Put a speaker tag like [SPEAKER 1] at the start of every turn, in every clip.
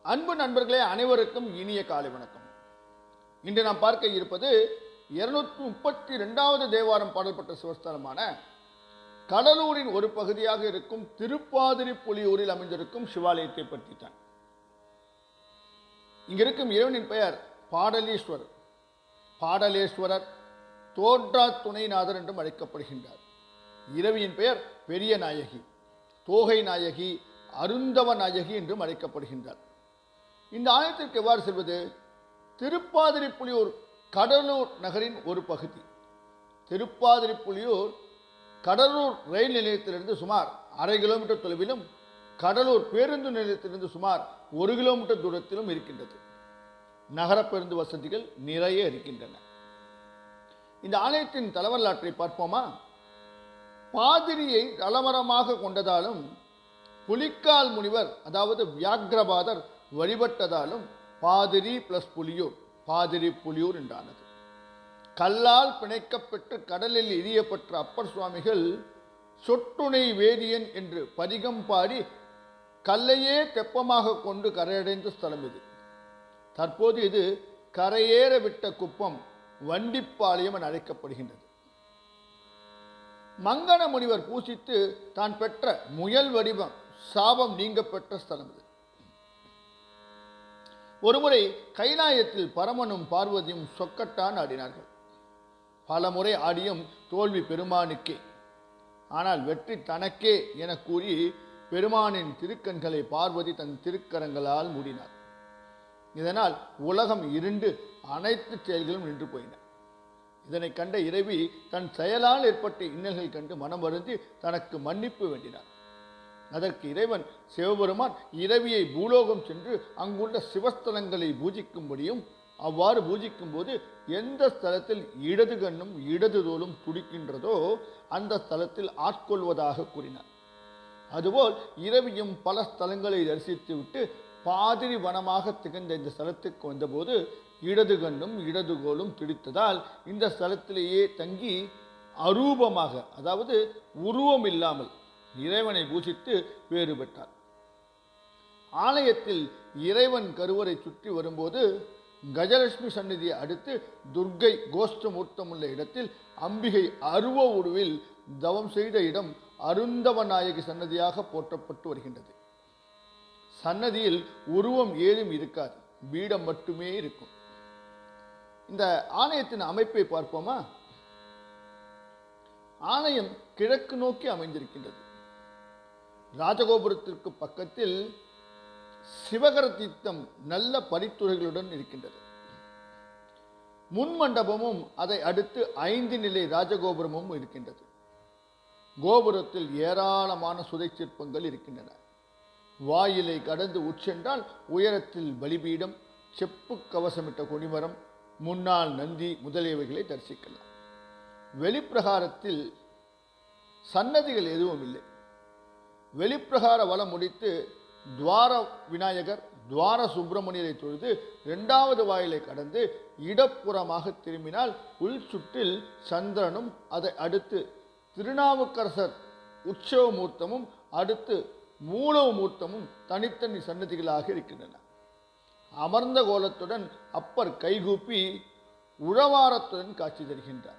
[SPEAKER 1] அன்பு நண்பர்களே, அனைவருக்கும் இனிய காலை வணக்கம். இன்று நாம் பார்க்க இருப்பது 232வது தேவாரம் பாடல்பட்ட சிவஸ்தலமான கடலூரின் ஒரு பகுதியாக இருக்கும் திருப்பாதிரிப்புலியூரில் அமைந்திருக்கும் சிவாலயத்தை பற்றி தான். இங்கிருக்கும் இறைவனின் பெயர் பாடலீஸ்வரர். பாடலேஸ்வரர், தோன்றா துணைநாதர் என்றும் அழைக்கப்படுகின்றார். இரவியின் பெயர் பெரிய நாயகி, தோகை நாயகி, அருந்தவ நாயகி என்றும் அழைக்கப்படுகின்றார். இந்த ஆலயத்திற்கு எவ்வாறு செல்வது? திருப்பாதிரிப்புலியூர் கடலூர் நகரின் ஒரு பகுதி. திருப்பாதிரிப்புலியூர் கடலூர் ரயில் நிலையத்திலிருந்து சுமார் 1/2 கிலோமீட்டர் தொலைவிலும், கடலூர் பேருந்து நிலையத்திலிருந்து சுமார் 1 கிலோமீட்டர் தூரத்திலும் இருக்கின்றது. நகர பேருந்து வசதிகள் நிறைய இருக்கின்றன. இந்த ஆலயத்தின் தலவரலாற்றை பார்ப்போமா? பாதிரியை தலமரமாக கொண்டதாலும், புலிக்கால் முனிவர் அதாவது வியாக்ரபாதர் வழிபட்டதாலும் பாதிரி பிளஸ் புலியூர், பாதிரி புலியூர் என்றானது. கல்லால் பிணைக்கப்பட்டு கடலில் எரியப்பட்ட அப்பர் சுவாமிகள் சொட்டுணை வேதியன் என்று பதிகம் பாடி கல்லையே தெப்பமாக கொண்டு கரையடைந்த ஸ்தலம் இது. தற்போது இது கரையேற விட்ட குப்பம், வண்டிப்பாளையம் என அழைக்கப்படுகின்றது. மங்கன முனிவர் பூசித்து தான் பெற்ற முயல் வடிவம் சாபம் நீங்க பெற்ற ஸ்தலம் இது. ஒருமுறை கைலாயத்தில் பரமனும் பார்வதியும் சொக்கட்டான் ஆடினார்கள். பல முறை ஆடியும் தோல்வி பெருமானுக்கே. ஆனால் வெற்றி தனக்கே என கூறி பெருமானின் திருக்கண்களை பார்வதி தன் திருக்கரங்களால் மூடினார். இதனால் உலகம் இருண்டு அனைத்து செயல்களும் நின்று போயின. இதனை கண்ட இறைவி தன் செயலால் ஏற்பட்ட இன்னல்கள் கண்டு மனம் வருந்தி தனக்கு மன்னிப்பு வேண்டினார். அதற்கு இறைவன் சிவபெருமான் இரவியை பூலோகம் சென்று அங்குள்ள சிவஸ்தலங்களை பூஜிக்கும்படியும், அவ்வாறு பூஜிக்கும் போது எந்த ஸ்தலத்தில் இடது கண்ணும் இடது தோலும் துடிக்கின்றதோ அந்த ஸ்தலத்தில் ஆட்கொள்வதாக கூறினார். அதுபோல் இரவியும் பல ஸ்தலங்களை தரிசித்து விட்டு பாதிரி வனமாக திகழ்ந்த இந்த ஸ்தலத்துக்கு வந்தபோது இடது கண்ணும் இடது கோலும் துடித்ததால் இந்த ஸ்தலத்திலேயே தங்கி அரூபமாக, அதாவது உருவம் இல்லாமல் இறைவனை பூஜித்து வேறு பெற்றார். ஆலயத்தில் இறைவன் கருவறை சுற்றி வரும்போது கஜலட்சுமி சந்நிதியை அடுத்து துர்க்கை கோஷ்டமூர்த்தம் உள்ள இடத்தில் அம்பிகை அருவ உருவில் தவம் செய்த இடம் அருந்தவ நாயகி சன்னதியாக போற்றப்பட்டு வருகின்றது. சன்னதியில் உருவம் ஏதும் இருக்காது, பீடம் மட்டுமே இருக்கும். இந்த ஆலயத்தின் அமைப்பை பார்ப்போமா? ஆலயம் கிழக்கு நோக்கி அமைந்திருக்கின்றது. ராஜகோபுரத்திற்கு பக்கத்தில் சிவகர தீர்த்தம் நல்ல பரித்துறைகளுடன் இருக்கின்றது. முன் மண்டபமும் அதை அடுத்து 5 நிலை ராஜகோபுரமும் இருக்கின்றது. கோபுரத்தில் ஏராளமான சுதை சிற்பங்கள் இருக்கின்றன. வாயிலை கடந்து உட்சென்றால் உயரத்தில் பலிபீடம், செப்பு கவசமிட்ட கொடிமரம், முன்னாள் நந்தி முதலியவைகளை தரிசிக்கலாம். வெளிப்பிரகாரத்தில் சன்னதிகள் எதுவும் இல்லை. வெளிப்பிரகார வலம் முடித்து துவார விநாயகர், துவார சுப்பிரமணியரை தொழுது 2வது வாயிலை கடந்து இடப்புறமாக திரும்பினால் உள் சுற்றில் சந்திரனும், அதை அடுத்து திருநாவுக்கரசர் உற்சவ மூர்த்தமும், அடுத்து மூலவ மூர்த்தமும் தனித்தனி சன்னதிகளாக இருக்கின்றன. அமர்ந்த கோலத்துடன் அப்பர் கைகூப்பி உழவாரத்துடன் காட்சி தருகின்றார்.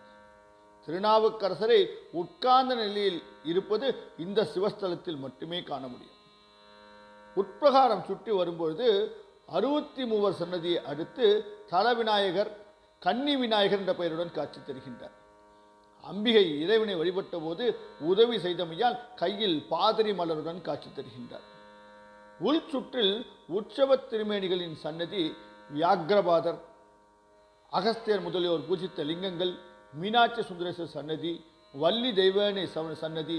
[SPEAKER 1] திருநாவுக்கரசரை உட்கார்ந்த நிலையில் இருப்பது இந்த சிவஸ்தலத்தில் மட்டுமே காண முடியும். உட்பிரகாரம் சுற்றி வரும்பொழுது 63 சன்னதியை அடுத்து தல விநாயகர், கன்னி விநாயகர் என்ற பெயருடன் காட்சி தருகின்றார். அம்பிகை இறைவனை வழிபட்ட போது உதவி செய்தமையால் கையில் பாதிரி மலருடன் காட்சி தருகின்றார். உள் சுற்றில் உற்சவ திருமேனிகளின் சன்னதி, வியாக்ரபாதர், அகஸ்தியர் முதலியோர் பூஜித்த லிங்கங்கள், மீனாட்சி சுந்தரேஸ்வர் சன்னதி, வள்ளி தெய்வானை சன்னதி,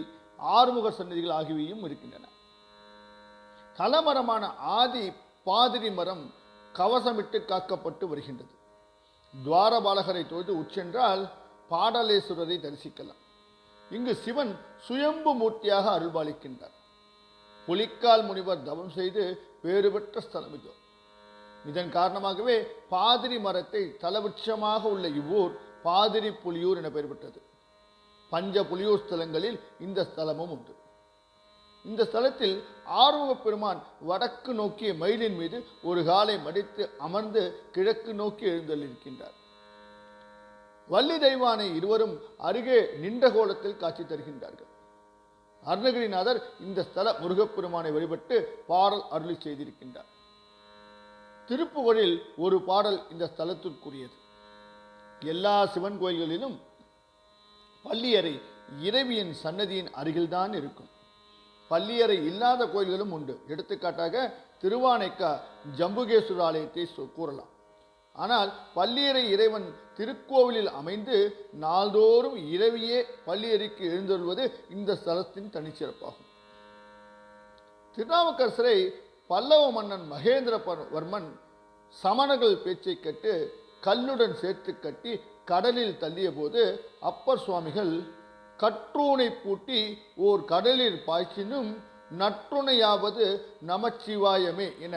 [SPEAKER 1] ஆறுமுக சன்னதிகள் ஆகியவையும் இருக்கின்றன. தலமரமான ஆதி பாதிரி மரம் கவசமிட்டு காக்கப்பட்டு வருகின்றது. துவாரபாலகரை தொழுது உச்சென்றால் பாடலேஸ்வரரை தரிசிக்கலாம். இங்கு சிவன் சுயம்பு மூர்த்தியாக அருள்பாலிக்கின்றார். புலிக்கால் முனிவர் தவம் செய்து வேறு பெற்ற ஸ்தலம் இது. இதன் காரணமாகவே பாதிரி மரத்தை தலவிருட்சமாக உள்ள இவ்வூர் பாதிரி புலியூர் என பெயர் பெற்றது. பஞ்ச புலியூர் ஸ்தலங்களில் இந்த ஸ்தலமும் உண்டு. இந்த ஸ்தலத்தில் ஆறுமுகப் பெருமான் வடக்கு நோக்கிய மயிலின் மீது ஒரு காலை மடித்து அமர்ந்து கிழக்கு நோக்கி எழுந்தள்ளிருக்கின்றார். வள்ளி தெய்வானை இருவரும் அருகே நின்ற கோலத்தில் காட்சி தருகின்றார்கள். அருணகிரிநாதர் இந்த ஸ்தல முருகப்பெருமானை வழிபட்டு பாடல் அருளி செய்திருக்கின்றார். திருப்புகழில் ஒரு பாடல் இந்த ஸ்தலத்திற்குரியது. எல்லா சிவன் கோயில்களிலும் பள்ளியறை இறைவியின் சன்னதியின் அருகில்தான் இருக்கும். பள்ளியறை இல்லாத கோயில்களும் உண்டு. எடுத்துக்காட்டாக திருவானைக்கா ஜம்புகேஸ்வர ஆலயத்தை கூறலாம். ஆனால் பள்ளியறை இறைவன் திருக்கோவிலில் அமைந்து நாள்தோறும் இரவியே பள்ளியறைக்கு எழுந்தருள்வது இந்த ஸ்தலத்தின் தனிச்சிறப்பாகும். திருநாவுக்கரசரை பல்லவ மன்னன் மகேந்திரவர்மன் சமணர்கள் பேச்சை கேட்டு கல்லுடன் சேர்த்து கட்டி கடலில் தள்ளிய போது அப்பர் சுவாமிகள் கற்றூனை பூட்டி ஓர் கடலில் பாய்ச்சினும் நற்றுணையாவது நமச்சிவாயமே என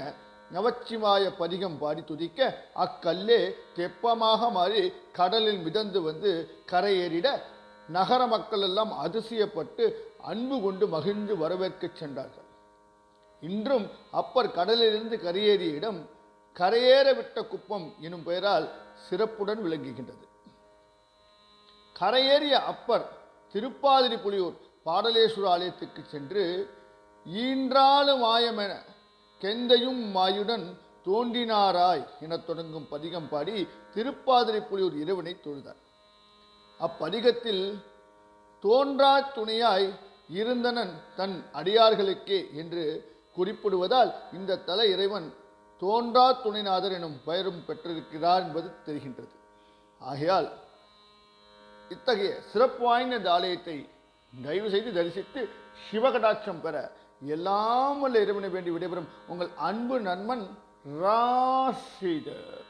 [SPEAKER 1] நமச்சிவாய பதிகம் பாடி துதிக்க அக்கல்லே தெப்பமாக மாறி கடலில் மிதந்து வந்து கரையேறிட நகர மக்கள் எல்லாம் அதிசயப்பட்டு அன்பு கொண்டு மகிழ்ந்து வரவேற்கச் சென்றார்கள். இன்றும் அப்பர் கடலிலிருந்து கரையேறிய இடம் கரையேற விட்ட குப்பம் எனும் பெயரால் சிறப்புடன் விளங்குகின்றது. கரையேறிய அப்பர் திருப்பாதிரி புலியூர் பாடலேஸ்வர ஆலயத்துக்கு சென்று ஈன்றாலும் மாயமென கெந்தையும் மாயுடன் தோன்றினாராய் என தொடங்கும் பதிகம் பாடி திருப்பாதிரி புலியூர் இறைவனை தொழுதார். அப்பதிகத்தில் தோன்றா துணையாய் இருந்தனன் தன் அடியார்களுக்கே என்று குறிப்பிடுவதால் இந்த தல இறைவன் தோன்றா துணைநாதர் எனும் பெயரும் பெற்றிருக்கிறார் என்பது தெரிகின்றது. ஆகையால் இத்தகைய சிறப்பு வாய்ந்த இந்த ஆலயத்தை தயவு செய்து தரிசித்து சிவகடாட்சம் பெற எல்லாம் வல்ல இறைவனை வேண்டி விடைபெறும் உங்கள் அன்பு நண்பன் ராசிதர்.